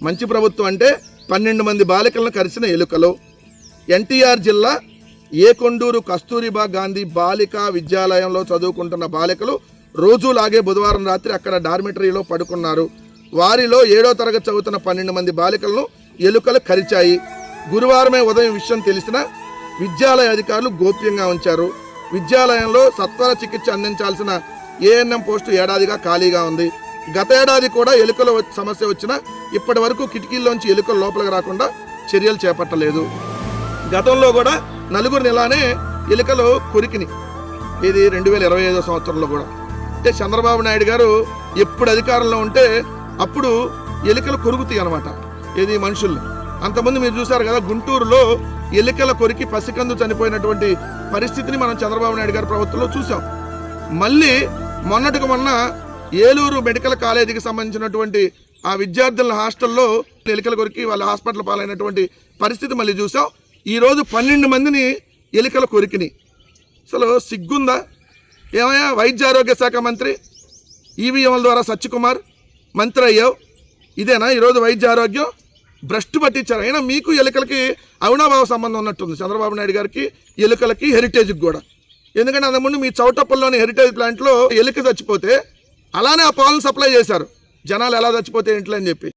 మంచి ప్రభుత్వం అంటే 12 మంది బాలికలను కరిచిన ఎలుకలు. ఎన్టీఆర్ జిల్లా ఏకొండూరు కస్తూరిబా గాంధీ బాలికా విద్యాలయంలో చదువుకుంటున్న బాలికలు రోజులాగే బుధవారం రాత్రి అక్కడ డార్మిటరీలో పడుకున్నారు. వారిలో 7వ తరగతి చదువుతున్న 12 మంది బాలికలను ఎలుకలు కరిచాయి. గురువారమే ఉదయం విషయం తెలిసిన విద్యాలయ అధికారులు గోప్యంగా ఉంచారు. విద్యాలయంలో సత్వర చికిత్స అందించాల్సిన ఏఎన్ఎం పోస్టు ఏడాదిగా ఖాళీగా ఉంది. గత ఏడాది కూడా ఎలుకల సమస్య వచ్చినా ఇప్పటి వరకు కిటికీల్లోంచి ఎలుకలు లోపలికి రాకుండా చర్యలు చేపట్టలేదు. గతంలో కూడా 4 ఇలానే ఎలుకలు కొరికిని, ఇది 2025 సంవత్సరంలో కూడా. అంటే చంద్రబాబు నాయుడు గారు ఎప్పుడు అధికారంలో ఉంటే అప్పుడు ఎలుకలు కొరుకుతాయి అనమాట, ఇది మనుషుల్ని. అంతకుముందు మీరు చూసారు కదా, గుంటూరులో ఎలుకల కొరికి పసికందు చనిపోయినటువంటి పరిస్థితిని మనం చంద్రబాబు నాయుడు గారి ప్రభుత్వంలో చూసాం. మళ్ళీ మొన్నటికి మొన్న ఏలూరు మెడికల్ కాలేజీకి సంబంధించినటువంటి ఆ విద్యార్థుల హాస్టల్లో ఎలుకల కొరికి వాళ్ళ హాస్పిటల్ పాలైనటువంటి పరిస్థితి మళ్ళీ చూసాం. ఈరోజు 12 మందిని ఎలుకల కొరికిని. అసలు సిగ్గుందా? ఏమయ్యా వైద్య ఆరోగ్య శాఖ మంత్రి, ఈవీఎంల ద్వారా సత్యకుమార్ మంత్రి అయ్యావు, ఇదేనా ఈరోజు వైద్య ఆరోగ్యం? భ్రష్టు పట్టించారు. అయినా మీకు ఎలుకలకి అవినాభావ సంబంధం ఉన్నట్టుంది చంద్రబాబు నాయుడు గారికి, ఎలుకలకి, హెరిటేజ్కి కూడా. ఎందుకంటే అంతకుముందు మీ చౌటప్పల్లోని హెరిటేజ్ ప్లాంట్లో ఎలుక చచ్చిపోతే అలానే ఆ పాలను సప్లై చేశారు, జనాలు ఎలా చచ్చిపోతే ఏంటి అని చెప్పి.